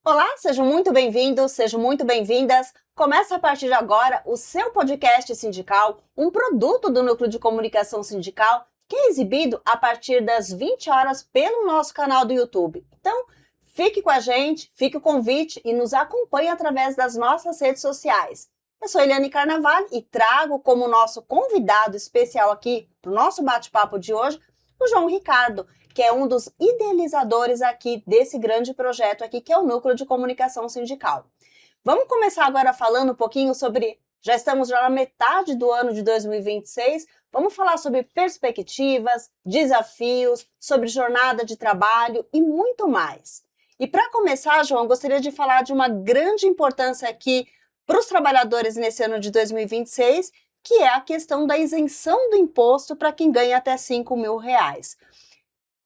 Olá, sejam muito bem-vindos, sejam muito bem-vindas. Começa a partir de agora o seu podcast sindical, um produto do Núcleo de Comunicação Sindical, que é exibido a partir das 20 horas pelo nosso canal do YouTube. Então, fique com a gente, fique o convite e nos acompanhe através das nossas redes sociais. Eu sou Eliane Carnaval e trago como nosso convidado especial aqui para o nosso bate-papo de hoje o João Ricardo, que é um dos idealizadores aqui desse grande projeto aqui, que é o Núcleo de Comunicação Sindical. Vamos começar agora falando um pouquinho sobre, já estamos na metade do ano de 2026, vamos falar sobre perspectivas, desafios, sobre jornada de trabalho e muito mais. E para começar, João, eu gostaria de falar de uma grande importância aqui para os trabalhadores nesse ano de 2026, que é a questão da isenção do imposto para quem ganha até R$ 5.000.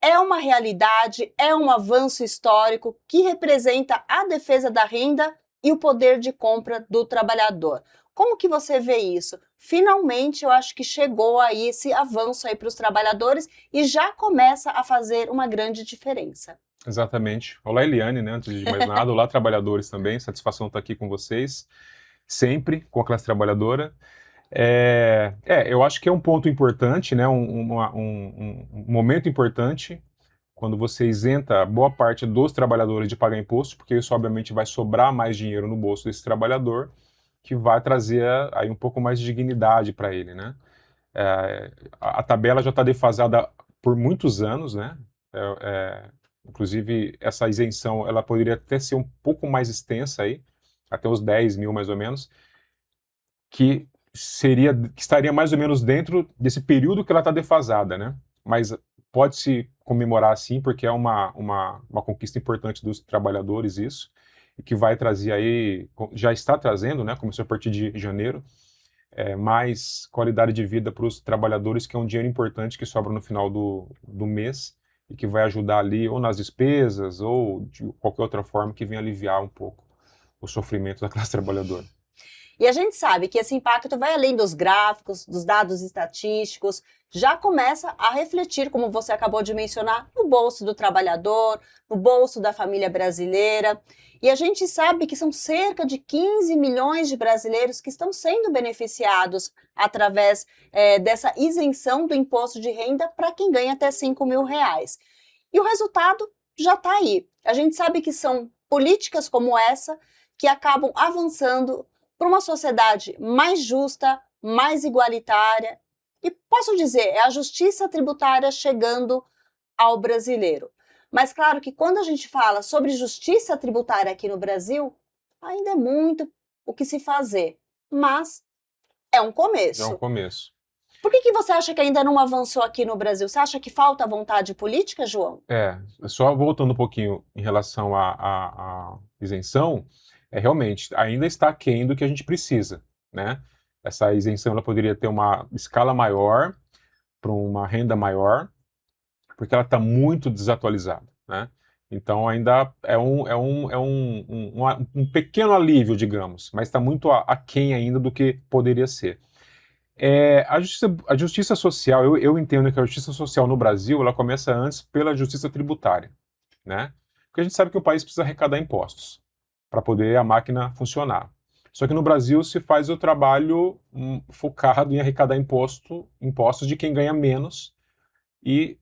É uma realidade, é um avanço histórico que representa a defesa da renda e o poder de compra do trabalhador. Como que você vê isso? Finalmente, eu acho que chegou aí esse avanço aí para os trabalhadores e já começa a fazer uma grande diferença. Exatamente. Olá, Eliane, né? Antes de mais nada, olá, trabalhadores também. Satisfação estar aqui com vocês, sempre com a classe trabalhadora. Eu acho que é um ponto importante, né? Um momento importante quando você isenta boa parte dos trabalhadores de pagar imposto, porque isso obviamente vai sobrar mais dinheiro no bolso desse trabalhador, que vai trazer aí um pouco mais de dignidade para ele, né? A tabela já está defasada por muitos anos, né? Inclusive, essa isenção ela poderia até ser um pouco mais extensa aí, até os 10 mil mais ou menos, que estaria mais ou menos dentro desse período que ela está defasada, né? Mas pode-se comemorar assim, porque é uma conquista importante dos trabalhadores isso, e que vai trazer aí, já está trazendo, né? Começou a partir de janeiro, mais qualidade de vida para os trabalhadores, que é um dinheiro importante que sobra no final do mês e que vai ajudar ali ou nas despesas ou de qualquer outra forma que venha aliviar um pouco o sofrimento da classe trabalhadora. E a gente sabe que esse impacto vai além dos gráficos, dos dados estatísticos, já começa a refletir, como você acabou de mencionar, no bolso do trabalhador, no bolso da família brasileira. E a gente sabe que são cerca de 15 milhões de brasileiros que estão sendo beneficiados através dessa isenção do imposto de renda para quem ganha até R$ 5.000. E o resultado já está aí. A gente sabe que são políticas como essa que acabam avançando para uma sociedade mais justa, mais igualitária. E posso dizer, é a justiça tributária chegando ao brasileiro. Mas claro que quando a gente fala sobre justiça tributária aqui no Brasil, ainda é muito o que se fazer. Mas é um começo. É um começo. Por que você acha que ainda não avançou aqui no Brasil? Você acha que falta vontade política, João? Só voltando um pouquinho em relação à isenção, realmente ainda está aquém do que a gente precisa, né? Essa isenção ela poderia ter uma escala maior, para uma renda maior, porque ela está muito desatualizada, né? Então ainda é um pequeno alívio, digamos, mas está muito aquém ainda do que poderia ser. A justiça social, eu entendo que a justiça social no Brasil ela começa antes pela justiça tributária, né? Porque a gente sabe que o país precisa arrecadar impostos para poder a máquina funcionar. Só que no Brasil se faz o trabalho focado em arrecadar impostos de quem ganha menos e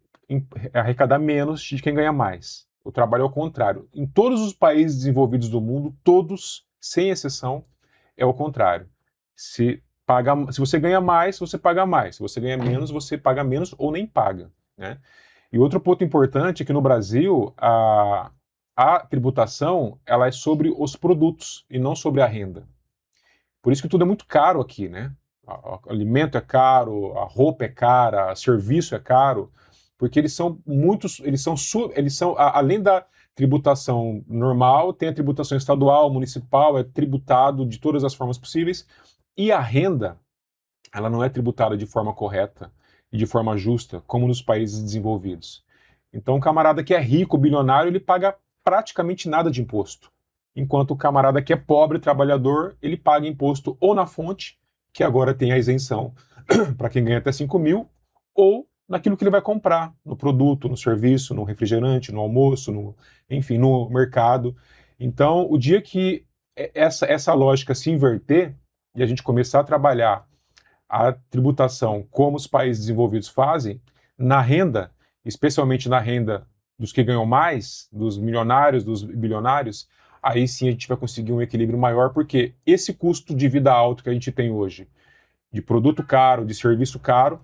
arrecadar menos de quem ganha mais. O trabalho é o contrário. Em todos os países desenvolvidos do mundo, todos, sem exceção, é o contrário. Se você ganha mais, você paga mais. Se você ganha menos, você paga menos ou nem paga, né? E outro ponto importante é que no Brasil a tributação ela é sobre os produtos e não sobre a renda. Por isso que tudo é muito caro aqui, né? O alimento é caro, a roupa é cara, o serviço é caro, porque eles são além da tributação normal, tem a tributação estadual, municipal, é tributado de todas as formas possíveis, e a renda, ela não é tributada de forma correta e de forma justa, como nos países desenvolvidos. Então, o camarada que é rico, bilionário, ele paga praticamente nada de imposto. Enquanto o camarada que é pobre, trabalhador, ele paga imposto ou na fonte, que agora tem a isenção para quem ganha até 5 mil, ou naquilo que ele vai comprar, no produto, no serviço, no refrigerante, no almoço, enfim, no mercado. Então, o dia que essa lógica se inverter e a gente começar a trabalhar a tributação como os países desenvolvidos fazem, na renda, especialmente na renda dos que ganham mais, dos milionários, dos bilionários, aí sim a gente vai conseguir um equilíbrio maior, porque esse custo de vida alto que a gente tem hoje, de produto caro, de serviço caro,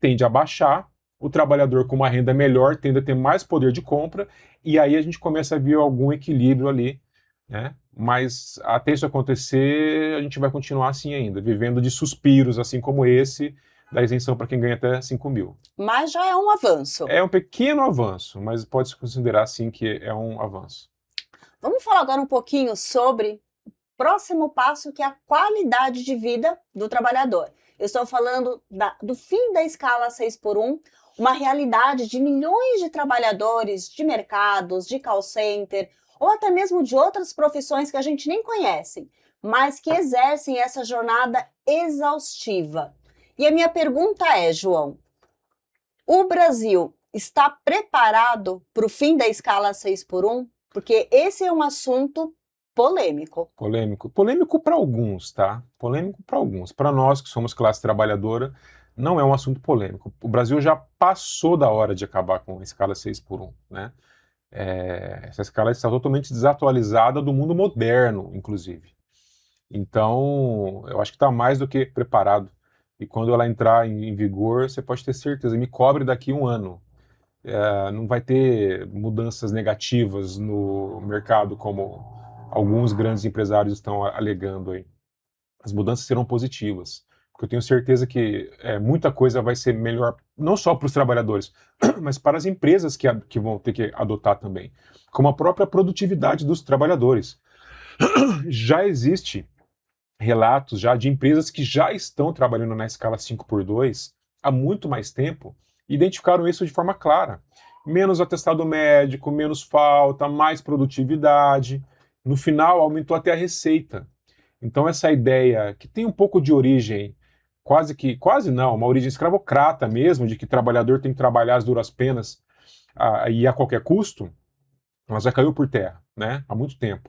tende a baixar, o trabalhador com uma renda melhor tende a ter mais poder de compra, e aí a gente começa a ver algum equilíbrio ali, né? Mas até isso acontecer, a gente vai continuar assim ainda, vivendo de suspiros, assim como esse, da isenção para quem ganha até 5 mil. Mas já é um avanço. É um pequeno avanço, mas pode-se considerar, sim, que é um avanço. Vamos falar agora um pouquinho sobre o próximo passo, que é a qualidade de vida do trabalhador. Eu estou falando do fim da escala 6x1, uma realidade de milhões de trabalhadores, de mercados, de call center, ou até mesmo de outras profissões que a gente nem conhece, mas que exercem essa jornada exaustiva. E a minha pergunta é, João, o Brasil está preparado para o fim da escala 6x1? Porque esse é um assunto polêmico. Polêmico. Polêmico para alguns, tá? Polêmico para alguns. Para nós, que somos classe trabalhadora, não é um assunto polêmico. O Brasil já passou da hora de acabar com a escala 6x1, né? Essa escala está totalmente desatualizada do mundo moderno, inclusive. Então, eu acho que está mais do que preparado. E quando ela entrar em vigor, você pode ter certeza, me cobre daqui um ano. Não vai ter mudanças negativas no mercado, como alguns grandes empresários estão alegando aí. As mudanças serão positivas, porque eu tenho certeza que muita coisa vai ser melhor, não só para os trabalhadores, mas para as empresas que vão ter que adotar também, como a própria produtividade dos trabalhadores. Já existe relatos já de empresas que já estão trabalhando na escala 5x2 há muito mais tempo, e identificaram isso de forma clara. Menos atestado médico, menos falta, mais produtividade. No final, aumentou até a receita. Então, essa ideia, que tem um pouco de origem, quase não, uma origem escravocrata mesmo, de que trabalhador tem que trabalhar as duras penas e a qualquer custo, ela já caiu por terra, né, há muito tempo.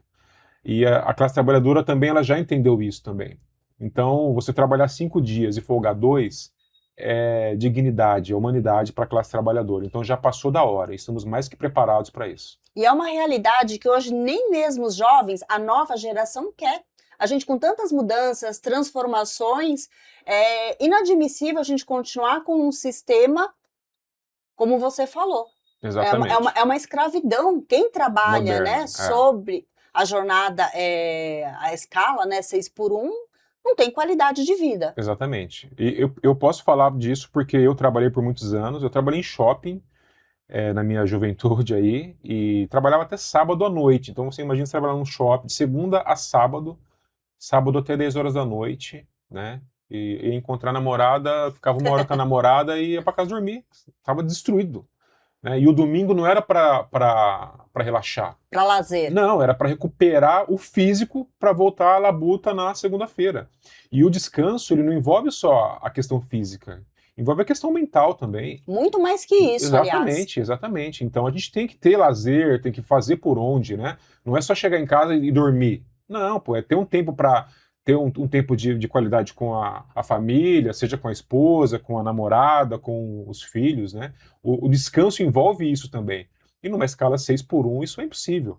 E a classe trabalhadora também ela já entendeu isso também. Então, você trabalhar 5 dias e folgar 2 é dignidade, é humanidade para a classe trabalhadora. Então, já passou da hora, estamos mais que preparados para isso. E é uma realidade que hoje nem mesmo os jovens, a nova geração, quer. A gente, com tantas mudanças, transformações, é inadmissível a gente continuar com um sistema, como você falou. Exatamente. É uma escravidão. Quem trabalha, Moderno, né, sobre a jornada, a escala, né, 6x1, não tem qualidade de vida. Exatamente. E eu posso falar disso porque eu trabalhei por muitos anos, eu trabalhei em shopping na minha juventude aí, e trabalhava até sábado à noite. Então você imagina você trabalhar num shopping de segunda a sábado até 10 horas da noite, né? E ia encontrar a namorada, ficava uma hora com a namorada e ia para casa dormir. Tava destruído. Né? E o domingo não era para relaxar. Para lazer. Não, era para recuperar o físico para voltar à labuta na segunda-feira. E o descanso, ele não envolve só a questão física, envolve a questão mental também. Muito mais que isso, Exatamente, aliás. exatamente. Então a gente tem que ter lazer, tem que fazer por onde, né? Não é só chegar em casa e dormir. Não, pô, é ter um tempo para ter um tempo de qualidade com a família, seja com a esposa, com a namorada, com os filhos, né? O descanso envolve isso também. E numa escala 6x1 isso é impossível.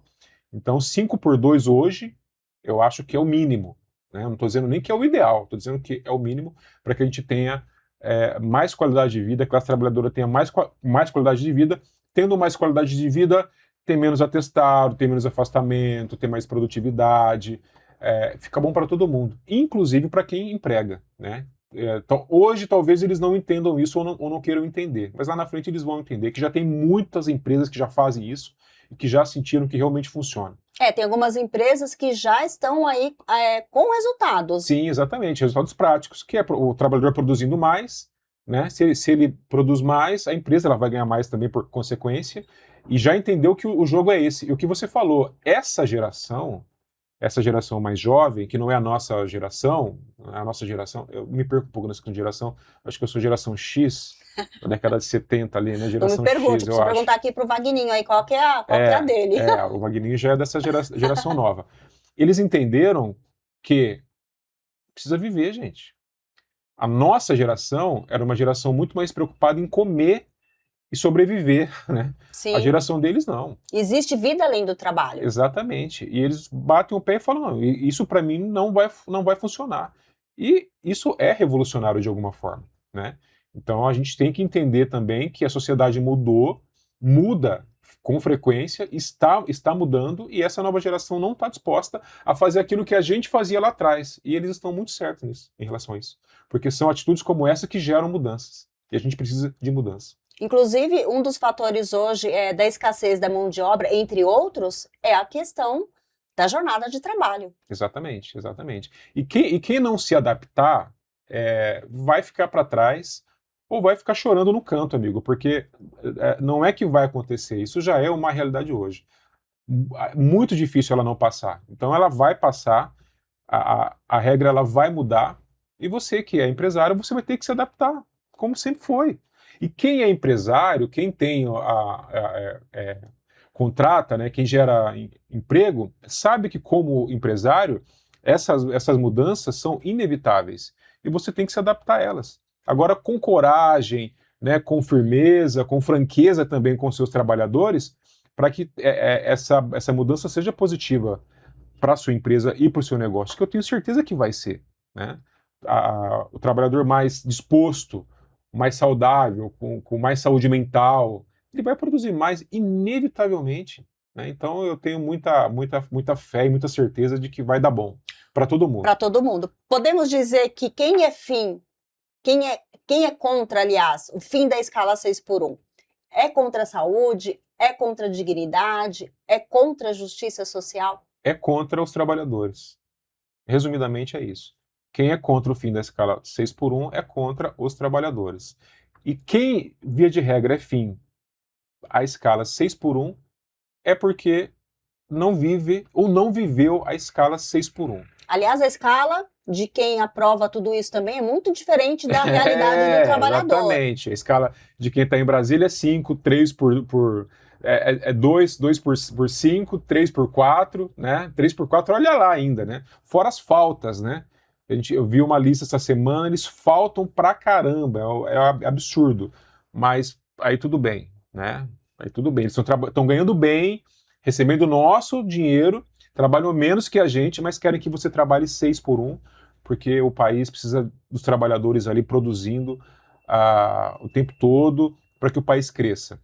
Então 5x2 hoje, eu acho que é o mínimo. Né? Não estou dizendo nem que é o ideal, estou dizendo que é o mínimo para que a gente tenha mais qualidade de vida, a classe trabalhadora tenha mais qualidade de vida. Tendo mais qualidade de vida, tem menos atestado, tem menos afastamento, tem mais produtividade, fica bom para todo mundo, inclusive para quem emprega, né? Hoje talvez eles não entendam isso ou não queiram entender, mas lá na frente eles vão entender que já tem muitas empresas que já fazem isso e que já sentiram que realmente funciona. Tem algumas empresas que já estão aí com resultados. Sim, exatamente, resultados práticos, que é o trabalhador produzindo mais, né? Se ele produz mais, a empresa ela vai ganhar mais também por consequência, e já entendeu que o jogo é esse. E o que você falou, essa geração, essa geração mais jovem, que não é a nossa geração, eu me perco um pouco nessa questão de geração, acho que eu sou geração X, da década de 70 ali, né, Não me geração pergunte, X, eu preciso acho. perguntar aqui pro Vagninho aí, qual que é a dele? O Wagner já é dessa geração nova. Eles entenderam que precisa viver, gente. A nossa geração era uma geração muito mais preocupada em comer e sobreviver, né? Sim. A geração deles não. Existe vida além do trabalho. Exatamente. E eles batem o pé e falam, não, isso para mim não vai funcionar. E isso é revolucionário de alguma forma, né? Então a gente tem que entender também que a sociedade muda com frequência, está mudando, e essa nova geração não está disposta a fazer aquilo que a gente fazia lá atrás. E eles estão muito certos nisso, em relação a isso. Porque são atitudes como essa que geram mudanças. E a gente precisa de mudança. Inclusive, um dos fatores hoje da escassez da mão de obra, entre outros, é a questão da jornada de trabalho. Exatamente, exatamente. E quem não se adaptar vai ficar para trás ou vai ficar chorando no canto, amigo, porque não é que vai acontecer, isso já é uma realidade hoje. Muito difícil ela não passar. Então ela vai passar, a regra ela vai mudar, e você que é empresário, você vai ter que se adaptar, como sempre foi. E quem é empresário, quem tem contrata, né, quem gera emprego, sabe que como empresário, essas mudanças são inevitáveis. E você tem que se adaptar a elas. Agora, com coragem, né, com firmeza, com franqueza também com seus trabalhadores, para que essa mudança seja positiva para a sua empresa e para o seu negócio, que eu tenho certeza que vai ser, né? O trabalhador mais disposto, mais saudável, com mais saúde mental, ele vai produzir mais, inevitavelmente, né? Então eu tenho muita fé e muita certeza de que vai dar bom para todo mundo. Para todo mundo. Podemos dizer que quem é contra, aliás, o fim da escala 6x1, é contra a saúde, é contra a dignidade, é contra a justiça social? É contra os trabalhadores. Resumidamente é isso. Quem é contra o fim da escala 6x1 é contra os trabalhadores. E quem, via de regra, é fim a escala 6x1 é porque não vive ou não viveu a escala 6x1. Aliás, a escala de quem aprova tudo isso também é muito diferente da realidade do trabalhador. Exatamente. A escala de quem está em Brasília é 5, 3 2 por 5, 3 por 4, né? 3 por 4, olha lá ainda, né? Fora as faltas, né? Eu vi uma lista essa semana, eles faltam pra caramba, é absurdo. Mas aí tudo bem, né? Aí tudo bem, eles estão ganhando bem, recebendo nosso dinheiro, trabalham menos que a gente, mas querem que você trabalhe 6x1, porque o país precisa dos trabalhadores ali produzindo o tempo todo para que o país cresça.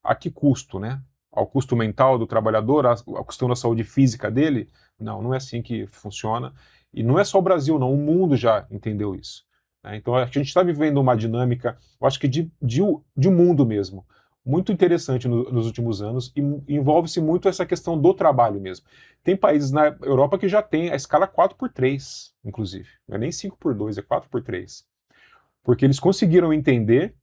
A que custo, né? Ao custo mental do trabalhador, a questão da saúde física dele? Não é assim que funciona. E não é só o Brasil, não. O mundo já entendeu isso, né? Então a gente está vivendo uma dinâmica, eu acho que de um mundo mesmo, muito interessante nos últimos anos, e envolve-se muito essa questão do trabalho mesmo. Tem países na Europa que já tem a escala 4x3, inclusive. Não é nem 5x2, é 4x3. Porque eles conseguiram entender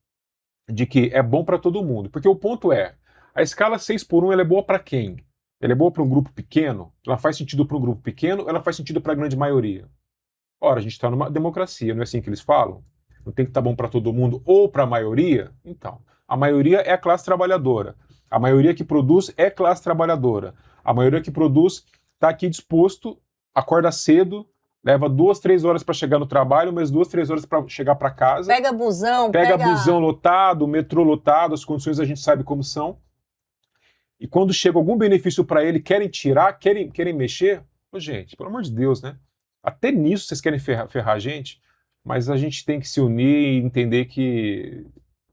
de que é bom para todo mundo. Porque o ponto é, a escala 6x1 ela é boa para quem? Ela é boa para um grupo pequeno? Ela faz sentido para um grupo pequeno? Ela faz sentido para a grande maioria? Ora, a gente está numa democracia, não é assim que eles falam? Não tem que estar bom para todo mundo ou para a maioria? Então, a maioria é a classe trabalhadora. A maioria que produz é classe trabalhadora. A maioria que produz está aqui disposto, acorda cedo, leva 2, 3 horas para chegar no trabalho, mais 2, 3 horas para chegar para casa. Pega busão, busão lotado, metrô lotado, as condições a gente sabe como são. E quando chega algum benefício para ele, querem tirar, querem mexer. Ô, gente, pelo amor de Deus, né? Até nisso vocês querem ferrar a gente, mas a gente tem que se unir e entender que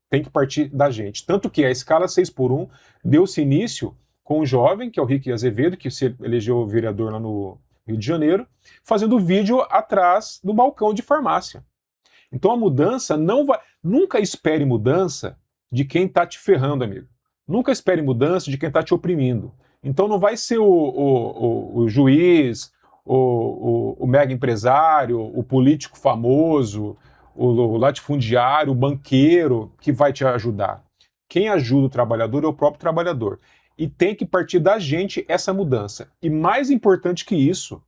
tem que partir da gente. Tanto que a escala 6x1 deu-se início com um jovem, que é o Rick Azevedo, que se elegeu vereador lá no Rio de Janeiro, fazendo vídeo atrás do balcão de farmácia. Então a mudança não vai... Nunca espere mudança de quem está te ferrando, amigo. Nunca espere mudança de quem está te oprimindo. Então não vai ser o juiz, o mega empresário, o político famoso, o latifundiário, o banqueiro que vai te ajudar. Quem ajuda o trabalhador é o próprio trabalhador. E tem que partir da gente essa mudança. E mais importante que isso,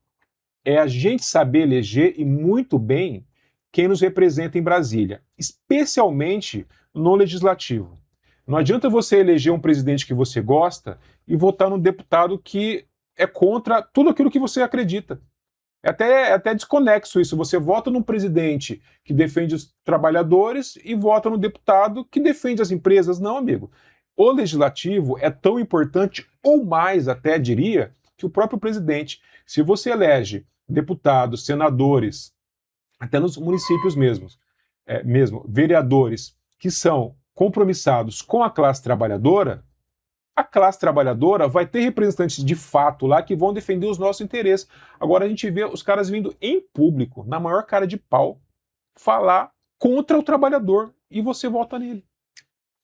é a gente saber eleger e muito bem quem nos representa em Brasília, especialmente no legislativo. Não adianta você eleger um presidente que você gosta e votar num deputado que é contra tudo aquilo que você acredita. É até desconexo isso. Você vota num presidente que defende os trabalhadores e vota num deputado que defende as empresas. Não, amigo. O legislativo é tão importante, ou mais até diria, que o próprio presidente. Se você elege deputados, senadores, até nos municípios mesmo, vereadores que são compromissados com a classe trabalhadora, a classe trabalhadora vai ter representantes de fato lá que vão defender os nossos interesses. Agora a gente vê os caras vindo em público, na maior cara de pau, falar contra o trabalhador e você vota nele.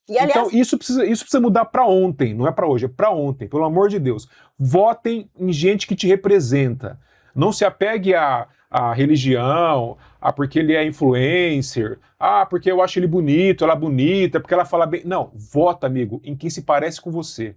E, aliás, então isso precisa mudar para ontem, não é para hoje, é para ontem, pelo amor de Deus. Votem em gente que te representa. Não se apegue à religião, porque ele é influencer, porque eu acho ele bonito, ela bonita, porque ela fala bem. Não, vota, amigo, em quem se parece com você.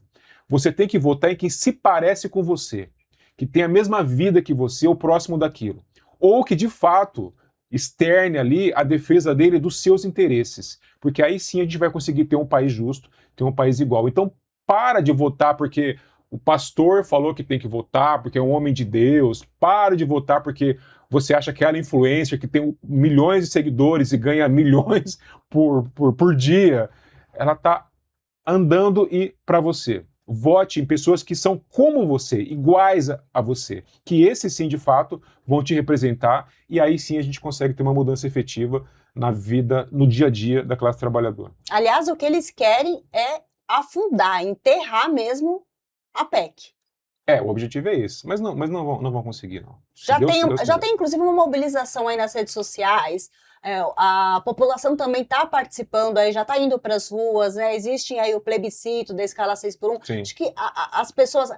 Você tem que votar em quem se parece com você, que tem a mesma vida que você, ou próximo daquilo. Ou que, de fato, externe ali a defesa dele dos seus interesses. Porque aí sim a gente vai conseguir ter um país justo, ter um país igual. Então, para de votar porque o pastor falou que tem que votar, porque é um homem de Deus. Para de votar porque você acha que aquela influencer que tem milhões de seguidores e ganha milhões por dia, ela está andando e para você. Vote em pessoas que são como você, iguais a você, que esses sim, de fato, vão te representar, e aí sim a gente consegue ter uma mudança efetiva na vida, no dia a dia da classe trabalhadora. Aliás, o que eles querem é afundar, enterrar mesmo a PEC. O objetivo é esse, mas não vão conseguir, não. Já tem inclusive uma mobilização aí nas redes sociais, a população também está participando aí, já está indo para as ruas, né? Existe aí o plebiscito da escala 6x1. Sim. Acho que as pessoas,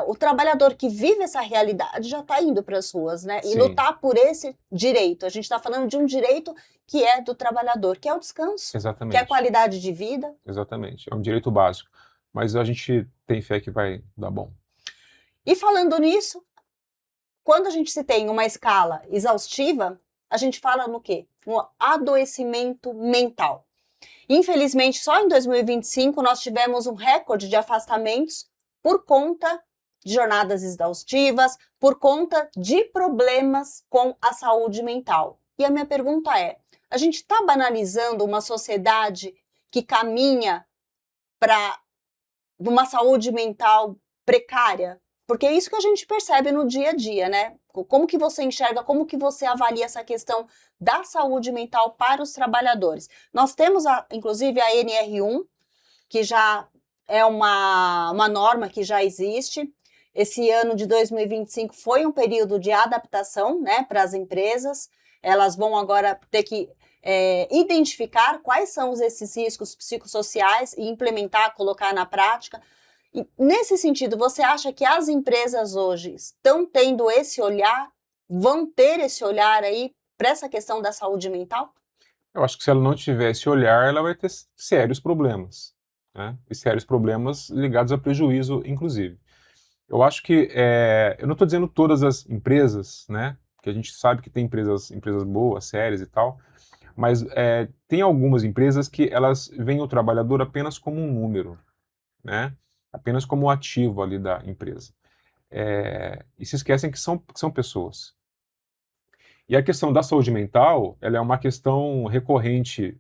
o trabalhador que vive essa realidade já está indo para as ruas, né? E Sim. lutar por esse direito. A gente está falando de um direito que é do trabalhador, que é o descanso, Exatamente. que é a qualidade de vida. Exatamente, é um direito básico, mas a gente tem fé que vai dar bom. E falando nisso, quando a gente se tem uma escala exaustiva, a gente fala no quê? No adoecimento mental. Infelizmente, só em 2025 nós tivemos um recorde de afastamentos por conta de jornadas exaustivas, por conta de problemas com a saúde mental. E a minha pergunta é, a gente está banalizando uma sociedade que caminha para uma saúde mental precária? Porque é isso que a gente percebe no dia a dia, né? Como que você enxerga, como que você avalia essa questão da saúde mental para os trabalhadores? Nós temos, inclusive, a NR1, que já é uma norma que já existe. Esse ano de 2025 foi um período de adaptação, né, para as empresas. Elas vão agora ter que identificar quais são esses riscos psicossociais e implementar, colocar na prática. E, nesse sentido, você acha que as empresas hoje estão tendo esse olhar, vão ter esse olhar aí para essa questão da saúde mental? Eu acho que se ela não tiver esse olhar, ela vai ter sérios problemas, né? E sérios problemas ligados a prejuízo, inclusive. Eu acho que, eu não estou dizendo todas as empresas, né? Porque a gente sabe que tem empresas boas, sérias e tal, mas tem algumas empresas que elas veem o trabalhador apenas como um número, né? Apenas como um ativo ali da empresa. E se esquecem que são pessoas. E a questão da saúde mental, ela é uma questão recorrente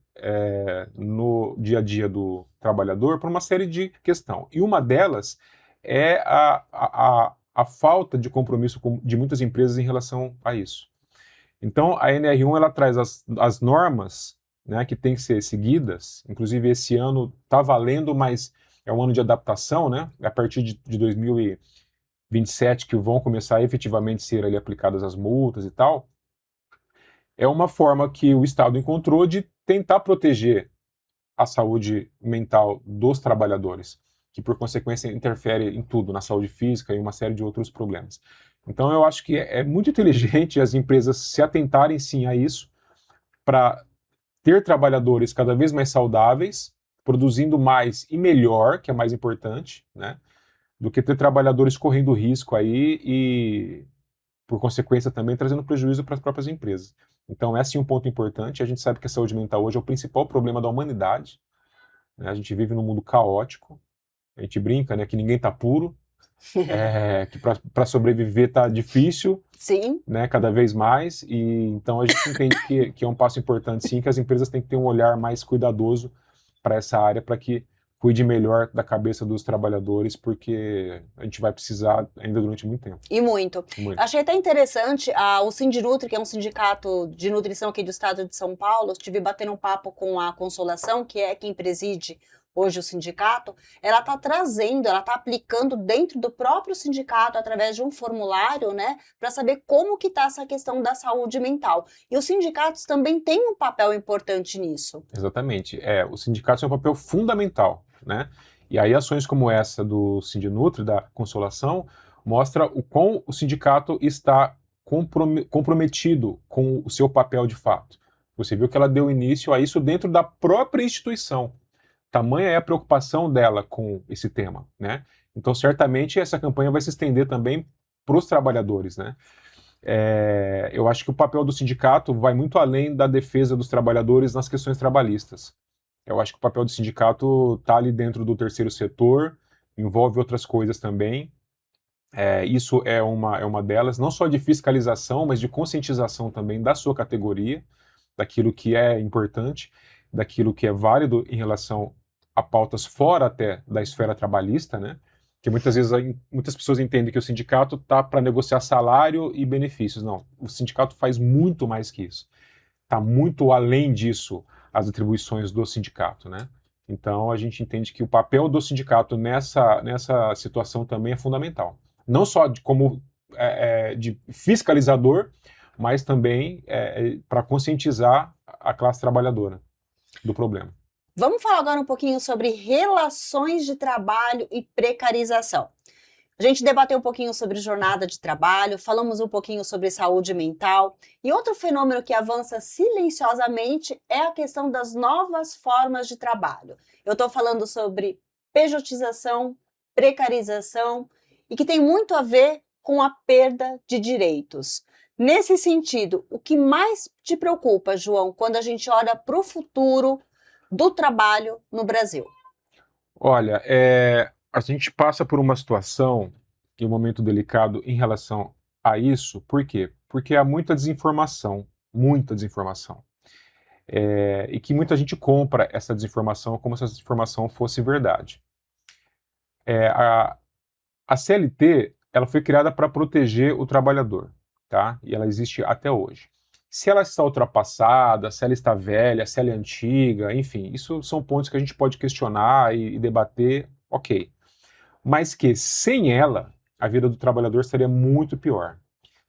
no dia a dia do trabalhador por uma série de questões. E uma delas é a falta de compromisso de muitas empresas em relação a isso. Então, a NR1 ela traz as normas, né, que têm que ser seguidas. Inclusive, esse ano está valendo, mas é um ano de adaptação, né? A partir de 2027 que vão começar a efetivamente ser ali aplicadas as multas e tal. É uma forma que o Estado encontrou de tentar proteger a saúde mental dos trabalhadores, que por consequência interfere em tudo, na saúde física e uma série de outros problemas. Então eu acho que é muito inteligente as empresas se atentarem sim a isso, para ter trabalhadores cada vez mais saudáveis, produzindo mais e melhor, que é mais importante, né? do que ter trabalhadores correndo risco aí e, por consequência, também trazendo prejuízo para as próprias empresas. Então, é sim um ponto importante. A gente sabe que a saúde mental hoje é o principal problema da humanidade, né? A gente vive num mundo caótico. A gente brinca, né, que ninguém está puro, que para sobreviver está difícil, Sim. né, cada vez mais. E então a gente entende que é um passo importante, sim, que as empresas têm que ter um olhar mais cuidadoso para essa área, para que cuide melhor da cabeça dos trabalhadores, porque a gente vai precisar ainda durante muito tempo. E muito. Muito. Achei até interessante, o Sindinutri, que é um sindicato de nutrição aqui do estado de São Paulo, estive batendo um papo com a Consolação, que é quem preside hoje o sindicato, ela está trazendo, ela está aplicando dentro do próprio sindicato, através de um formulário, né, para saber como que está essa questão da saúde mental. E os sindicatos também têm um papel importante nisso. Exatamente. O sindicato tem um papel fundamental, né? E aí ações como essa do Sindinutri, da Consolação, mostra o quão o sindicato está comprometido com o seu papel de fato. Você viu que ela deu início a isso dentro da própria instituição. Tamanha é a preocupação dela com esse tema, né? Então, certamente, essa campanha vai se estender também para os trabalhadores, né? Eu acho que o papel do sindicato vai muito além da defesa dos trabalhadores nas questões trabalhistas. Eu acho que o papel do sindicato está ali dentro do terceiro setor, envolve outras coisas também. Isso é uma delas, não só de fiscalização, mas de conscientização também da sua categoria, daquilo que é importante, daquilo que é válido em relação a pautas fora até da esfera trabalhista, né? Que muitas vezes muitas pessoas entendem que o sindicato está para negociar salário e benefícios. Não, o sindicato faz muito mais que isso. Está muito além disso as atribuições do sindicato, né? Então a gente entende que o papel do sindicato nessa situação também é fundamental. Não só como de fiscalizador, mas também para conscientizar a classe trabalhadora do problema. Vamos falar agora um pouquinho sobre relações de trabalho e precarização. A gente debateu um pouquinho sobre jornada de trabalho, falamos um pouquinho sobre saúde mental, e outro fenômeno que avança silenciosamente é a questão das novas formas de trabalho. Eu estou falando sobre pejotização, precarização, e que tem muito a ver com a perda de direitos. Nesse sentido, o que mais te preocupa, João, quando a gente olha para o futuro do trabalho no Brasil? Olha, a gente passa por uma situação e um momento delicado em relação a isso. Por quê? Porque há muita desinformação, e que muita gente compra essa desinformação como se essa desinformação fosse verdade. A CLT, ela foi criada para proteger o trabalhador, tá? E ela existe até hoje. Se ela está ultrapassada, se ela está velha, se ela é antiga, enfim, isso são pontos que a gente pode questionar e debater, ok. Mas que sem ela, a vida do trabalhador seria muito pior.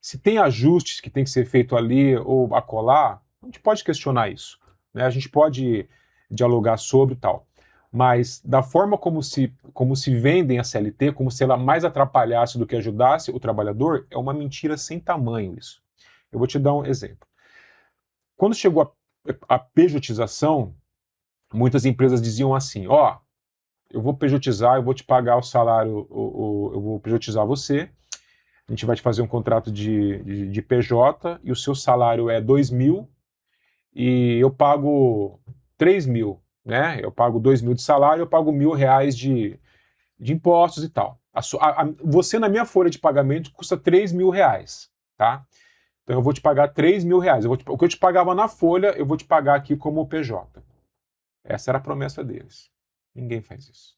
Se tem ajustes que tem que ser feito ali ou acolá, a gente pode questionar isso, né? A gente pode dialogar sobre tal. Mas da forma como se vendem a CLT, como se ela mais atrapalhasse do que ajudasse o trabalhador, é uma mentira sem tamanho isso. Eu vou te dar um exemplo. Quando chegou a pejotização, muitas empresas diziam assim, eu vou pejotizar, eu vou te pagar o salário, eu vou pejotizar você, a gente vai te fazer um contrato de PJ e o seu salário é 2.000 e eu pago 3.000, né? Eu pago 2.000 de salário, eu pago R$ 1.000 de impostos e tal. Você na minha folha de pagamento custa R$ 3.000, tá? Então eu vou te pagar R$ 3.000. O que eu te pagava na folha, eu vou te pagar aqui como PJ. Essa era a promessa deles. Ninguém faz isso.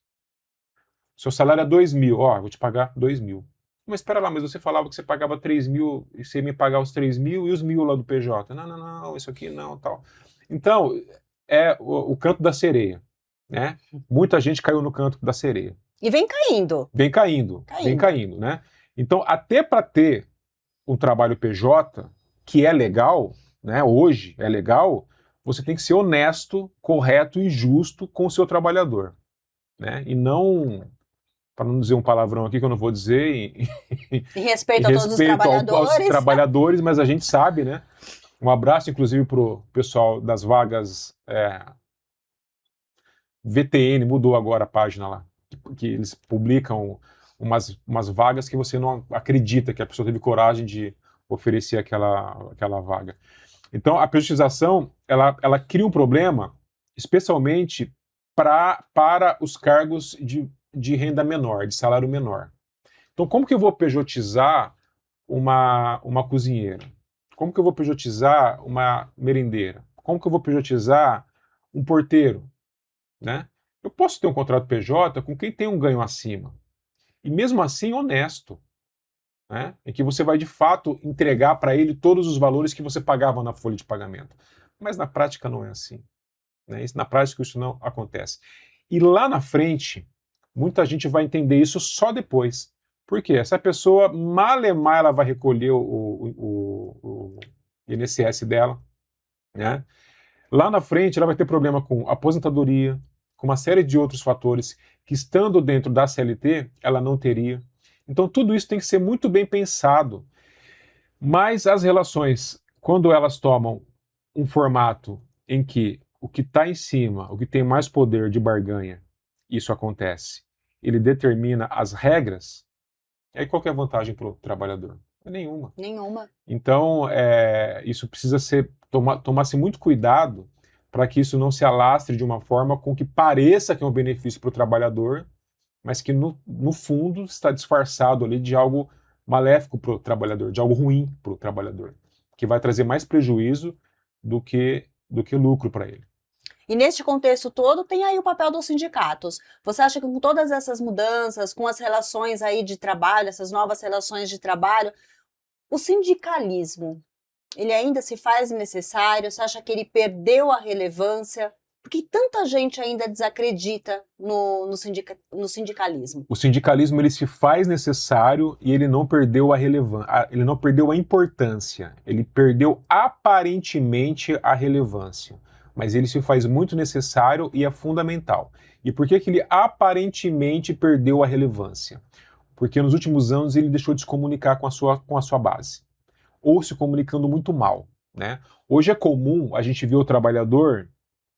Seu salário é 2.000, eu vou te pagar 2.000. Mas espera lá, mas você falava que você pagava 3.000 e você ia me pagar os 3.000 e os 1.000 lá do PJ. Não, isso aqui não, tal. Então, é o canto da sereia, né? Muita gente caiu no canto da sereia. E vem caindo. Vem caindo, né? Então, até para ter um trabalho PJ, que é legal, né? Hoje é legal, você tem que ser honesto, correto e justo com o seu trabalhador, né? E não, para não dizer um palavrão aqui que eu não vou dizer, em respeito a todos os trabalhadores. Aos trabalhadores, mas a gente sabe, né? Um abraço, inclusive, para o pessoal das vagas VTN, mudou agora a página lá, que eles publicam umas vagas que você não acredita que a pessoa teve coragem de oferecer aquela vaga. Então, a pejotização, ela cria um problema, especialmente para os cargos de renda menor, de salário menor. Então, como que eu vou pejotizar uma cozinheira? Como que eu vou pejotizar uma merendeira? Como que eu vou pejotizar um porteiro? Né? Eu posso ter um contrato PJ com quem tem um ganho acima. E mesmo assim, honesto. Né? Em que você vai, de fato, entregar para ele todos os valores que você pagava na folha de pagamento. Mas na prática não é assim. Né? Na prática isso não acontece. E lá na frente, muita gente vai entender isso só depois. Por quê? Essa pessoa, malemar, ela vai recolher o INSS dela. Né? Lá na frente, ela vai ter problema com aposentadoria, com uma série de outros fatores que, estando dentro da CLT, ela não teria. Então, tudo isso tem que ser muito bem pensado. Mas as relações, quando elas tomam um formato em que o que está em cima, o que tem mais poder de barganha, isso acontece, ele determina as regras, aí qual que é a vantagem para o trabalhador? Nenhuma. Nenhuma. Então, isso precisa tomar-se muito cuidado para que isso não se alastre de uma forma com que pareça que é um benefício para o trabalhador, mas que no fundo está disfarçado ali de algo maléfico para o trabalhador, de algo ruim para o trabalhador, que vai trazer mais prejuízo do que lucro para ele. E neste contexto todo tem aí o papel dos sindicatos. Você acha que com todas essas mudanças, com as relações aí de trabalho, essas novas relações de trabalho, o sindicalismo, ele ainda se faz necessário? Você acha que ele perdeu a relevância? Porque tanta gente ainda desacredita no sindicalismo. O sindicalismo, ele se faz necessário e ele não perdeu a relevância, ele não perdeu a importância, ele perdeu aparentemente a relevância, mas ele se faz muito necessário e é fundamental. E por que ele aparentemente perdeu a relevância? Porque nos últimos anos ele deixou de se comunicar com a sua base, ou se comunicando muito mal. Né? Hoje é comum a gente ver o trabalhador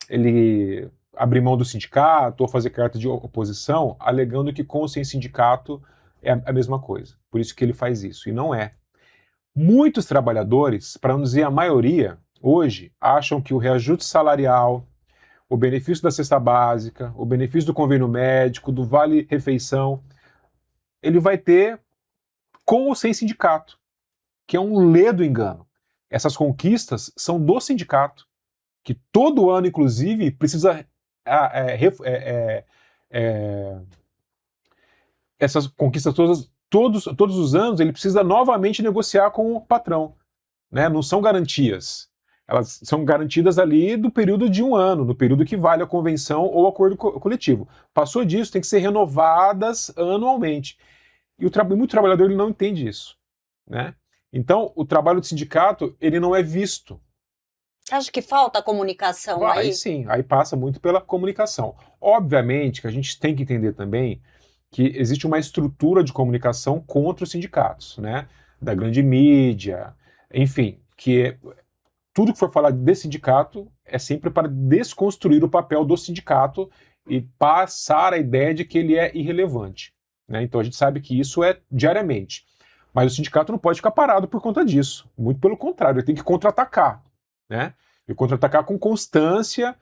ele abrir mão do sindicato ou fazer carta de oposição, alegando que com ou sem sindicato é a mesma coisa. Por isso que ele faz isso, e não é. Muitos trabalhadores, para não dizer a maioria, hoje acham que o reajuste salarial, o benefício da cesta básica, o benefício do convênio médico, do vale-refeição, ele vai ter com ou sem sindicato, que é um ledo engano. Essas conquistas são do sindicato, que todo ano, inclusive, precisa essas conquistas todos os anos, ele precisa novamente negociar com o patrão. Né? Não são garantias. Elas são garantidas ali do período de um ano, no período que vale a convenção ou acordo coletivo. Passou disso, tem que ser renovadas anualmente. E muito trabalhador ele não entende isso. Né? Então, o trabalho do sindicato ele não é visto. Você acha que falta comunicação aí? Aí sim, aí passa muito pela comunicação. Obviamente que a gente tem que entender também que existe uma estrutura de comunicação contra os sindicatos, né? Da grande mídia, enfim, que tudo que for falar de sindicato é sempre para desconstruir o papel do sindicato e passar a ideia de que ele é irrelevante. Né? Então a gente sabe que isso é diariamente. Mas o sindicato não pode ficar parado por conta disso. Muito pelo contrário, ele tem que contra-atacar. Né? E contra-atacar com constância,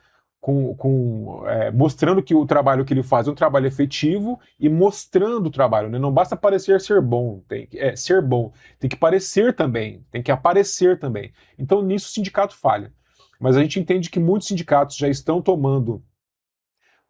mostrando que o trabalho que ele faz é um trabalho efetivo e mostrando o trabalho. Né? Não basta parecer ser bom, ser bom, tem que parecer também, tem que aparecer também. Então nisso o sindicato falha. Mas a gente entende que muitos sindicatos já estão tomando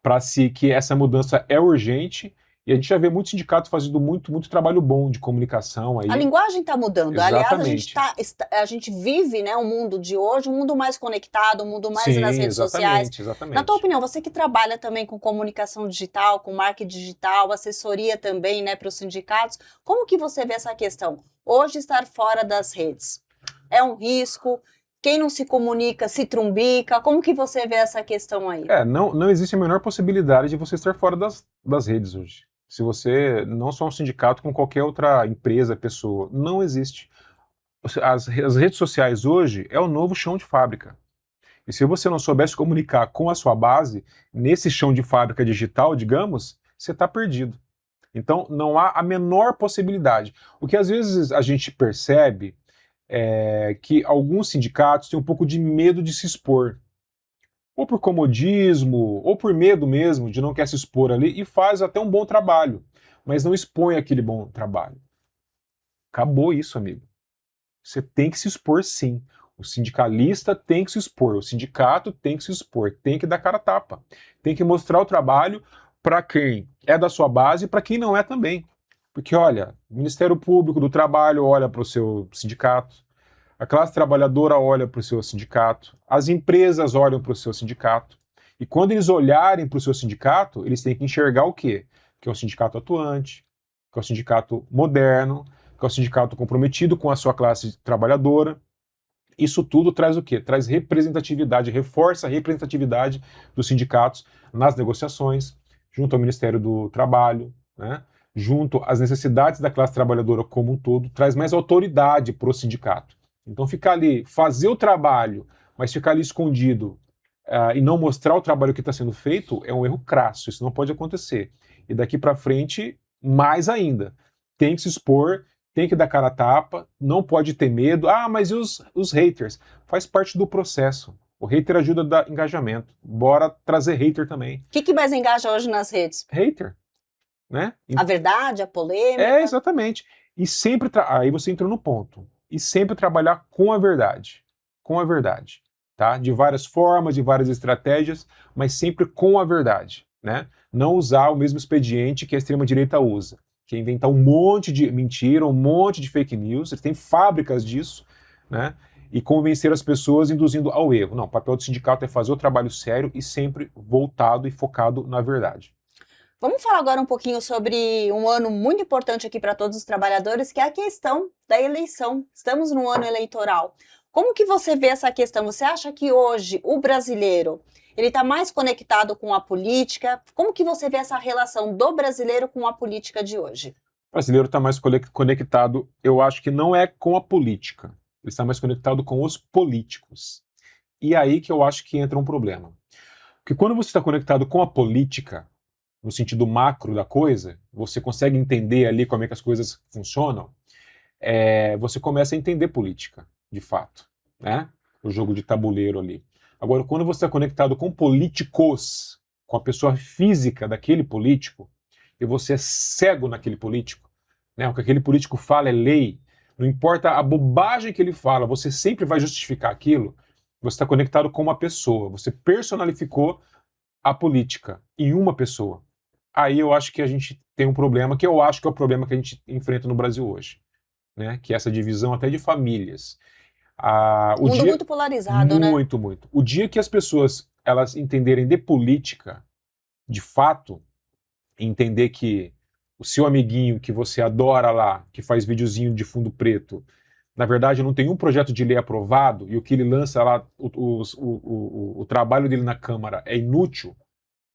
para si que essa mudança é urgente. E a gente já vê muitos sindicatos fazendo muito trabalho bom de comunicação. Aí. A linguagem está mudando. Exatamente. Aliás, a gente vive, né, um mundo de hoje, um mundo mais conectado, um mundo mais nas redes sociais. Exatamente. Na tua opinião, você que trabalha também com comunicação digital, com marketing digital, assessoria também, né, para os sindicatos, como que você vê essa questão? Hoje estar fora das redes é um risco? Quem não se comunica se trumbica? Como que você vê essa questão aí? Não existe a menor possibilidade de você estar fora das redes hoje. Se você não só um sindicato como qualquer outra empresa, pessoa, não existe. As redes sociais hoje é o novo chão de fábrica. E se você não soubesse comunicar com a sua base, nesse chão de fábrica digital, digamos, você está perdido. Então, não há a menor possibilidade. O que às vezes a gente percebe é que alguns sindicatos têm um pouco de medo de se expor. Ou por comodismo, ou por medo mesmo de não querer se expor ali, e faz até um bom trabalho, mas não expõe aquele bom trabalho. Acabou isso, amigo. Você tem que se expor sim. O sindicalista tem que se expor, o sindicato tem que se expor, tem que dar cara a tapa. Tem que mostrar o trabalho para quem é da sua base e para quem não é também. Porque, olha, o Ministério Público do Trabalho olha para o seu sindicato, a classe trabalhadora olha para o seu sindicato, as empresas olham para o seu sindicato. E quando eles olharem para o seu sindicato, eles têm que enxergar o quê? Que é um sindicato atuante, que é um sindicato moderno, que é um sindicato comprometido com a sua classe trabalhadora. Isso tudo traz o quê? Traz representatividade, reforça a representatividade dos sindicatos nas negociações, junto ao Ministério do Trabalho, né? Junto às necessidades da classe trabalhadora como um todo, traz mais autoridade para o sindicato. Então ficar ali, fazer o trabalho, mas ficar ali escondido e não mostrar o trabalho que está sendo feito é um erro crasso, isso não pode acontecer. E daqui para frente, mais ainda, tem que se expor, tem que dar cara a tapa, não pode ter medo. Ah, mas e os haters? Faz parte do processo. O hater ajuda a dar engajamento. Bora trazer hater também. O que mais engaja hoje nas redes? Hater, né? A verdade, a polêmica? É, exatamente. E sempre, aí você entrou no ponto. E sempre trabalhar com a verdade. Com a verdade. Tá? De várias formas, de várias estratégias, mas sempre com a verdade, né? Não usar o mesmo expediente que a extrema-direita usa, que é inventar um monte de mentira, um monte de fake news, eles têm fábricas disso, né? E convencer as pessoas induzindo ao erro. Não, o papel do sindicato é fazer o trabalho sério e sempre voltado e focado na verdade. Vamos falar agora um pouquinho sobre um ano muito importante aqui para todos os trabalhadores, que é a questão da eleição. Estamos no ano eleitoral. Como que você vê essa questão? Você acha que hoje o brasileiro ele está mais conectado com a política? Como que você vê essa relação do brasileiro com a política de hoje? O brasileiro está mais conectado, eu acho que não é com a política, ele está mais conectado com os políticos. E aí que eu acho que entra um problema. Porque quando você está conectado com a política, no sentido macro da coisa, você consegue entender ali como é que as coisas funcionam, você começa a entender política, de fato, né? O jogo de tabuleiro ali. Agora, quando você está conectado com políticos, com a pessoa física daquele político, e você é cego naquele político, né? O que aquele político fala é lei, não importa a bobagem que ele fala, você sempre vai justificar aquilo, você está conectado com uma pessoa, você personificou a política em uma pessoa. Aí eu acho que a gente tem um problema, que eu acho que é o problema que a gente enfrenta no Brasil hoje, né? Que é essa divisão até de famílias. O mundo muito polarizado, né? Muito, muito. O dia que as pessoas elas entenderem de política, de fato, entender que o seu amiguinho que você adora lá, que faz videozinho de fundo preto, na verdade não tem um projeto de lei aprovado e o que ele lança lá, o trabalho dele na Câmara é inútil,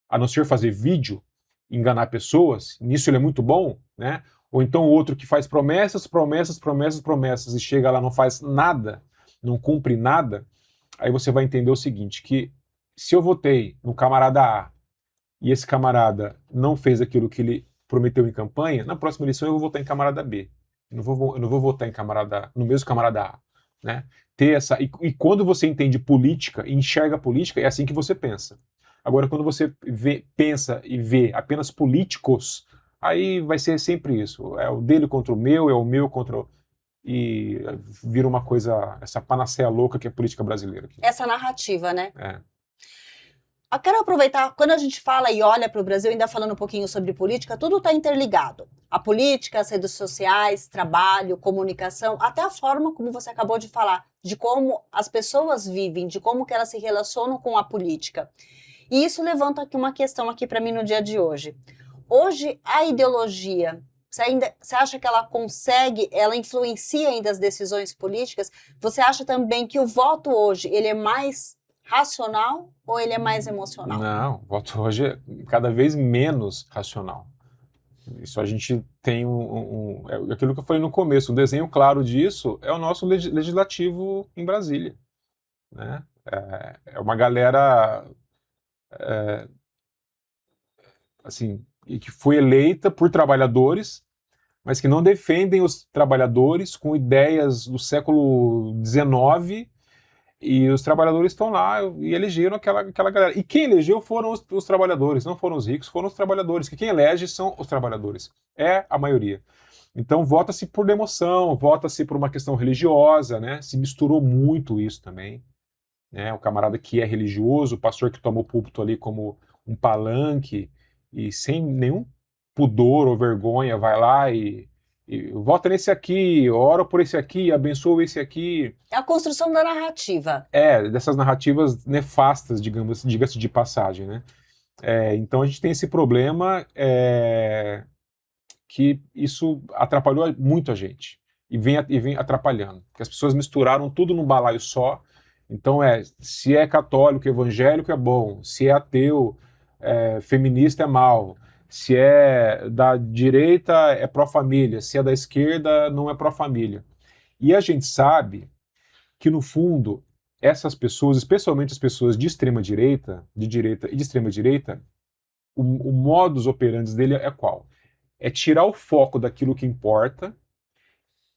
a não ser fazer vídeo, enganar pessoas, nisso ele é muito bom, né? Ou então o outro que faz promessas, promessas, promessas, promessas e chega lá não faz nada, não cumpre nada, aí você vai entender o seguinte, que se eu votei no camarada A e esse camarada não fez aquilo que ele prometeu em campanha, na próxima eleição eu vou votar em camarada B. Eu não vou votar em no mesmo camarada A, né? Ter essa e quando você entende política e enxerga política, é assim que você pensa. Agora, quando você pensa e vê apenas políticos, aí vai ser sempre isso. É o dele contra o meu, é o meu contra o... E vira uma coisa, essa panaceia louca que é a política brasileira. Aqui. Essa narrativa, né? É. Eu quero aproveitar, quando a gente fala e olha para o Brasil, ainda falando um pouquinho sobre política, tudo está interligado. A política, as redes sociais, trabalho, comunicação, até a forma como você acabou de falar, de como as pessoas vivem, de como que elas se relacionam com a política. E isso levanta aqui uma questão aqui para mim no dia de hoje. Hoje, a ideologia, você acha que ela influencia ainda as decisões políticas? Você acha também que o voto hoje, ele é mais racional ou ele é mais emocional? Não, o voto hoje é cada vez menos racional. Isso a gente tem é aquilo que eu falei no começo, um desenho claro disso é o nosso legislativo em Brasília, né? É uma galera assim, e que foi eleita por trabalhadores, mas que não defendem os trabalhadores com ideias do século XIX, e os trabalhadores estão lá e elegeram aquela galera. E quem elegeu foram os trabalhadores, não foram os ricos, foram os trabalhadores, que quem elege são os trabalhadores. É a maioria. Então vota-se por demoção, vota-se por uma questão religiosa, né? Se misturou muito isso também, né? O camarada que é religioso, o pastor que toma o púlpito ali como um palanque e sem nenhum pudor ou vergonha vai lá e vota nesse aqui, ora por esse aqui, abençoa esse aqui. É a construção da narrativa. Dessas narrativas nefastas, digamos, diga-se de passagem, né? Então a gente tem esse problema que isso atrapalhou muito a gente e vem atrapalhando, porque as pessoas misturaram tudo num balaio só. Então se é católico, evangélico é bom, se é ateu, feminista é mal, se é da direita é pró-família, se é da esquerda não é pró-família. E a gente sabe que no fundo essas pessoas, especialmente as pessoas de extrema direita, de direita e de extrema direita, o modus operandi dele é qual? É tirar o foco daquilo que importa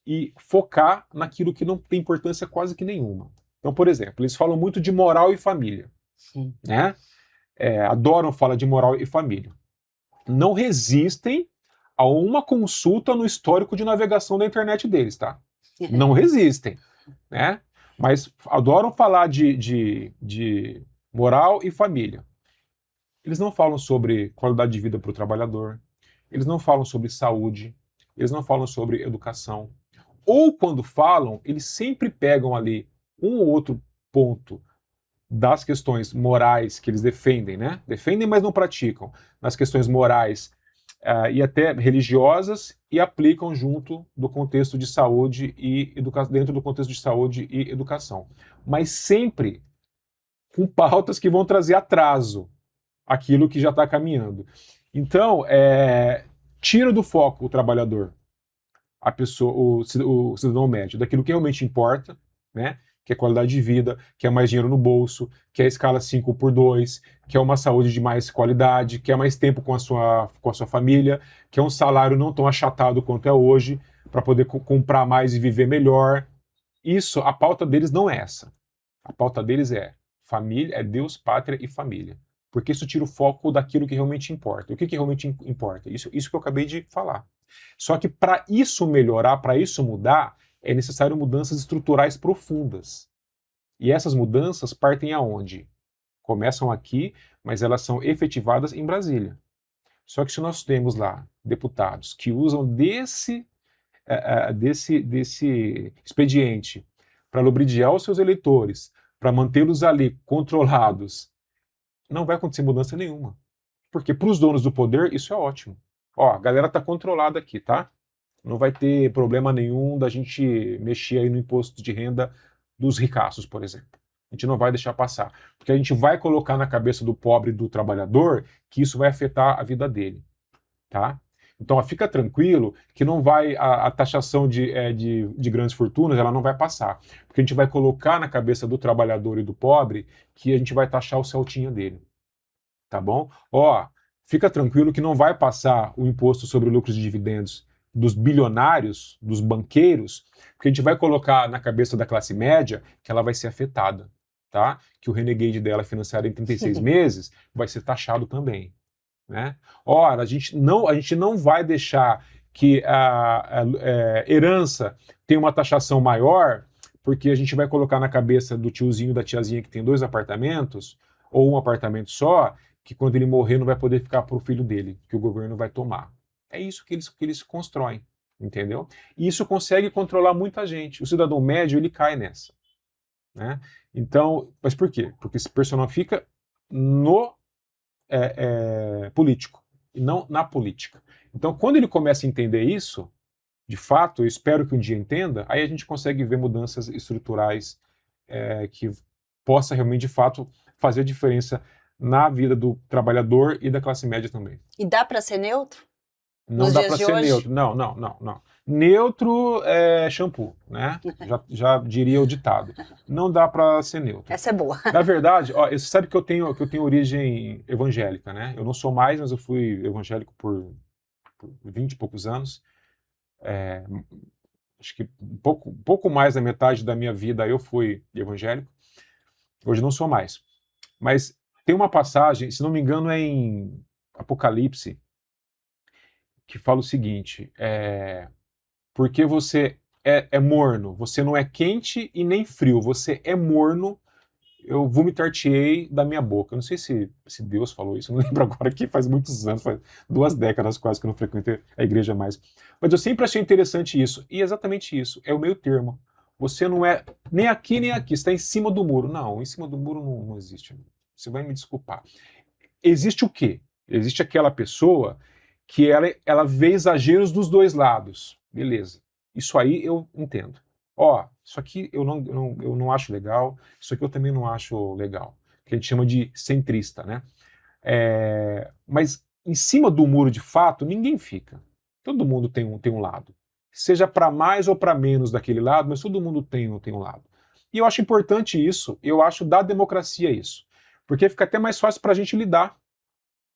e focar naquilo que não tem importância quase que nenhuma. Então, por exemplo, eles falam muito de moral e família, né? Adoram falar de moral e família. Não resistem a uma consulta no histórico de navegação da internet deles, tá? Não resistem, né? Mas adoram falar de moral e família. Eles não falam sobre qualidade de vida para o trabalhador, eles não falam sobre saúde, eles não falam sobre educação. Ou quando falam, eles sempre pegam ali um ou outro ponto das questões morais que eles defendem, né? Defendem, mas não praticam, nas questões morais e até religiosas, e aplicam junto do contexto de saúde e dentro do contexto de saúde e educação. Mas sempre com pautas que vão trazer atraso àquilo que já está caminhando. Então, tira do foco o trabalhador, a pessoa, o cidadão médio, daquilo que realmente importa, né? Que é qualidade de vida, que é mais dinheiro no bolso, que é a escala 5x2, que é uma saúde de mais qualidade, que é mais tempo com a sua família, que é um salário não tão achatado quanto é hoje, para poder comprar mais e viver melhor. Isso, a pauta deles não é essa. A pauta deles é família, é Deus, pátria e família. Porque isso tira o foco daquilo que realmente importa. O que realmente importa? Isso que eu acabei de falar. Só que para isso melhorar, para isso mudar, é necessário mudanças estruturais profundas. E essas mudanças partem aonde? Começam aqui, mas elas são efetivadas em Brasília. Só que se nós temos lá deputados que usam desse expediente para lubridiar os seus eleitores, para mantê-los ali controlados, não vai acontecer mudança nenhuma. Porque para os donos do poder isso é ótimo. Ó, a galera está controlada aqui, tá? Não vai ter problema nenhum da gente mexer aí no imposto de renda dos ricaços, por exemplo. A gente não vai deixar passar. Porque a gente vai colocar na cabeça do pobre e do trabalhador que isso vai afetar a vida dele. Tá? Então, ó, fica tranquilo que não vai a taxação de grandes fortunas, ela não vai passar. Porque a gente vai colocar na cabeça do trabalhador e do pobre que a gente vai taxar o Celtinha dele. Tá bom? Ó, fica tranquilo que não vai passar o imposto sobre lucros e dividendos dos bilionários, dos banqueiros, porque a gente vai colocar na cabeça da classe média que ela vai ser afetada, tá? Que o renegade dela financiado em 36 meses vai ser taxado também, né? Ora, a gente não vai deixar que a herança tenha uma taxação maior, porque a gente vai colocar na cabeça do tiozinho, da tiazinha que tem 2 apartamentos, ou um apartamento só, que quando ele morrer não vai poder ficar para o filho dele, que o governo vai tomar. É isso que eles constroem, entendeu? E isso consegue controlar muita gente. O cidadão médio, ele cai nessa, né? Então, mas por quê? Porque se personifica no político, e não na política. Então, quando ele começa a entender isso, de fato, eu espero que um dia entenda, aí a gente consegue ver mudanças estruturais que possa realmente, de fato, fazer a diferença na vida do trabalhador e da classe média também. E dá para ser neutro? Não Nos dá dias para de ser hoje? neutro. Não, não, não, não. Neutro é shampoo, né? Já diria o ditado. Não dá para ser neutro. Essa é boa. Na verdade, ó, você sabe que eu tenho origem evangélica, né? Eu não sou mais, mas eu fui evangélico por 20 e poucos anos. Acho que pouco mais da metade da minha vida eu fui evangélico. Hoje não sou mais. Mas tem uma passagem, se não me engano, é em Apocalipse, que fala o seguinte: porque você é morno, você não é quente e nem frio, você é morno, eu vomitar-te-ei da minha boca. Eu não sei se Deus falou isso, eu não lembro agora, que faz muitos anos, faz 2 décadas quase que eu não frequento a igreja mais. Mas eu sempre achei interessante isso, e é exatamente isso, é o meio termo. Você não é nem aqui nem aqui, você está em cima do muro. Não, em cima do muro não existe. Você vai me desculpar. Existe o quê? Existe aquela pessoa que ela vê exageros dos dois lados. Beleza. Isso aí eu entendo. Ó, isso aqui eu não acho legal, isso aqui eu também não acho legal. Que a gente chama de centrista, né? Mas em cima do muro, de fato, ninguém fica. Todo mundo tem um lado. Seja para mais ou para menos daquele lado, mas todo mundo tem um lado. E eu acho importante isso, eu acho da democracia isso. Porque fica até mais fácil para a gente lidar,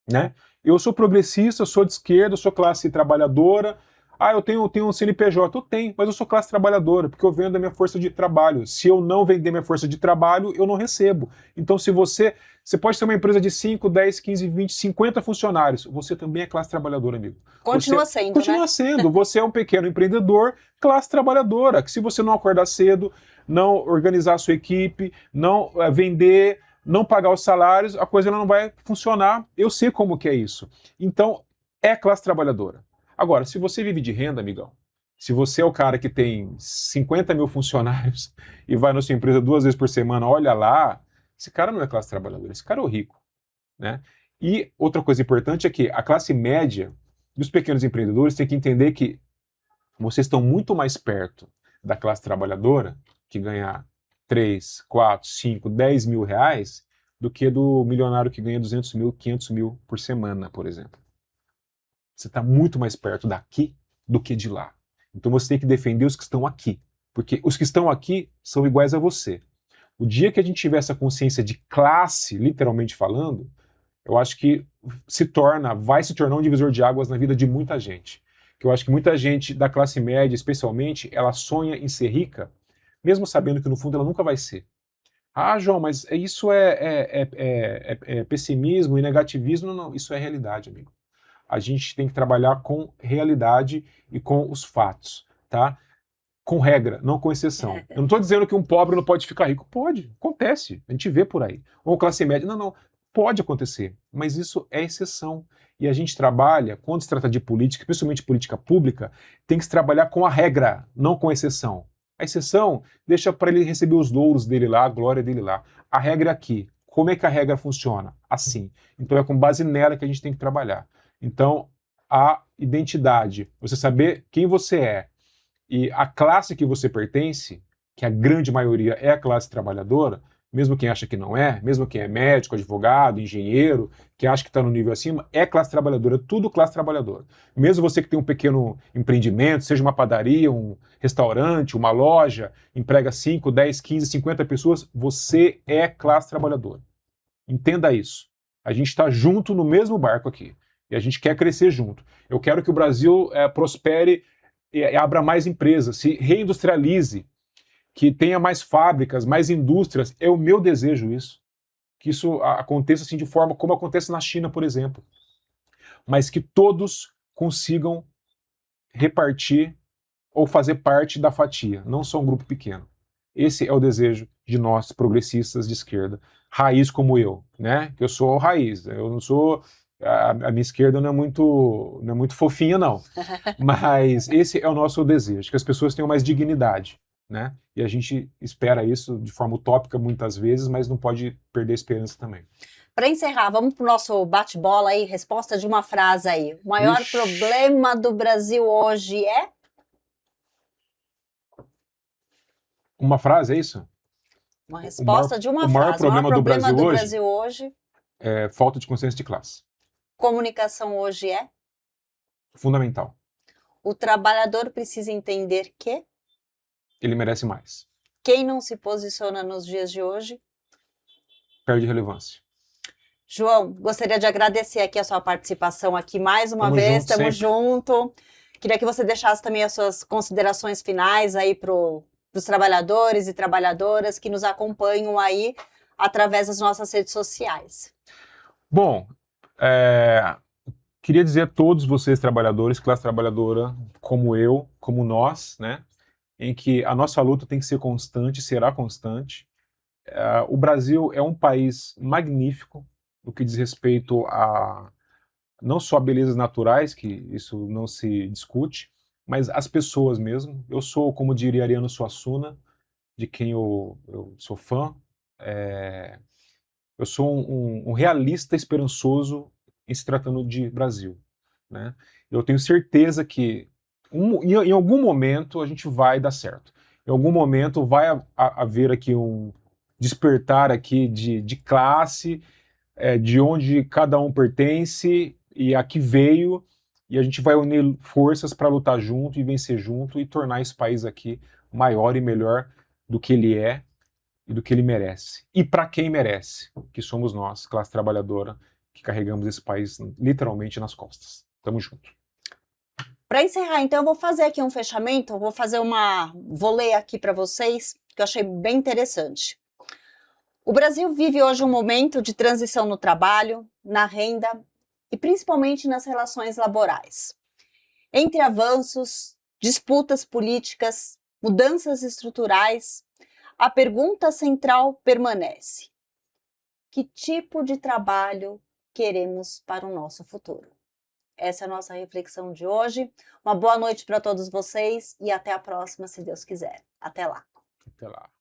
né? Eu sou progressista, eu sou de esquerda, eu sou classe trabalhadora. Ah, eu tenho um CNPJ. Eu tenho, mas eu sou classe trabalhadora, porque eu vendo a minha força de trabalho. Se eu não vender minha força de trabalho, eu não recebo. Então, se você pode ter uma empresa de 5, 10, 15, 20, 50 funcionários, você também é classe trabalhadora, amigo. Continua Você sendo, continua né? sendo. Você é um pequeno empreendedor, classe trabalhadora, que se você não acordar cedo, não organizar a sua equipe, não vender, não pagar os salários, a coisa não vai funcionar. Eu sei como que é isso. Então, é classe trabalhadora. Agora, se você vive de renda, amigão, se você é o cara que tem 50 mil funcionários e vai na sua empresa 2 vezes por semana, olha lá, esse cara não é classe trabalhadora, esse cara é o rico, né? E outra coisa importante é que a classe média dos pequenos empreendedores tem que entender que vocês estão muito mais perto da classe trabalhadora, que ganha 3, 4, 5, 10 mil reais, do que do milionário que ganha 200 mil, 500 mil por semana, por exemplo. Você está muito mais perto daqui do que de lá. Então você tem que defender os que estão aqui, porque os que estão aqui são iguais a você. O dia que a gente tiver essa consciência de classe, literalmente falando, eu acho que vai se tornar um divisor de águas na vida de muita gente. Que eu acho que muita gente da classe média, especialmente, ela sonha em ser rica, mesmo sabendo que no fundo ela nunca vai ser. Ah, João, mas isso é pessimismo e negativismo? Não, isso é realidade, amigo. A gente tem que trabalhar com realidade e com os fatos, tá? Com regra, não com exceção. Eu não estou dizendo que um pobre não pode ficar rico. Pode, acontece. A gente vê por aí. Ou classe média. Não, pode acontecer. Mas isso é exceção. E a gente trabalha, quando se trata de política, principalmente política pública, tem que se trabalhar com a regra, não com a exceção. A exceção deixa para ele receber os louros dele lá, a glória dele lá. A regra é aqui. Como é que a regra funciona? Assim. Então é com base nela que a gente tem que trabalhar. Então, a identidade, você saber quem você é e a classe que você pertence, que a grande maioria é a classe trabalhadora, mesmo quem acha que não é, mesmo quem é médico, advogado, engenheiro, que acha que está no nível acima, é classe trabalhadora, tudo classe trabalhadora. Mesmo você que tem um pequeno empreendimento, seja uma padaria, um restaurante, uma loja, emprega 5, 10, 15, 50 pessoas, você é classe trabalhadora. Entenda isso. A gente está junto no mesmo barco aqui. E a gente quer crescer junto. Eu quero que o Brasil prospere e abra mais empresas, se reindustrialize, que tenha mais fábricas, mais indústrias. É o meu desejo isso. Que isso aconteça assim de forma como acontece na China, por exemplo. Mas que todos consigam repartir ou fazer parte da fatia, não só um grupo pequeno. Esse é o desejo de nós, progressistas de esquerda, raiz como eu, né? Eu sou raiz, eu não sou... A minha esquerda não é muito fofinha, não. Mas esse é o nosso desejo, que as pessoas tenham mais dignidade, né? E a gente espera isso de forma utópica muitas vezes, mas não pode perder a esperança também. Para encerrar, vamos para o nosso bate-bola aí, resposta de uma frase aí. O maior problema do Brasil hoje é? Uma frase, é isso? Uma resposta de uma frase. O maior frase. problema do Brasil hoje é falta de consciência de classe. Comunicação hoje é? Fundamental. O trabalhador precisa entender que Ele merece mais. quem não se posiciona nos dias de hoje. Perde relevância. João, gostaria de agradecer aqui a sua participação aqui mais uma Tamo vez. junto Tamo sempre. junto. Queria que você deixasse também as suas considerações finais aí para os trabalhadores e trabalhadoras que nos acompanham aí através das nossas redes sociais. Bom, queria dizer a todos vocês, trabalhadores, classe trabalhadora, como eu, como nós, né, em que a nossa luta tem que ser constante, será constante. O Brasil é um país magnífico no que diz respeito a não só belezas naturais, que isso não se discute, mas as pessoas mesmo. Eu sou, como diria Ariano Suassuna, de quem eu sou fã. Eu sou um realista esperançoso em se tratando de Brasil, né? Eu tenho certeza que em algum momento a gente vai dar certo. Em algum momento vai haver aqui um despertar aqui de classe, de onde cada um pertence e a que veio, e a gente vai unir forças para lutar junto e vencer junto e tornar esse país aqui maior e melhor do que ele é e do que ele merece. E para quem merece, que somos nós, classe trabalhadora, que carregamos esse país literalmente nas costas. Tamo junto. Para encerrar, então, eu vou fazer aqui um fechamento, vou ler aqui para vocês, que eu achei bem interessante. O Brasil vive hoje um momento de transição no trabalho, na renda e principalmente nas relações laborais. Entre avanços, disputas políticas, mudanças estruturais, a pergunta central permanece: que tipo de trabalho queremos para o nosso futuro? Essa é a nossa reflexão de hoje. Uma boa noite para todos vocês e até a próxima, se Deus quiser. Até lá. Até lá.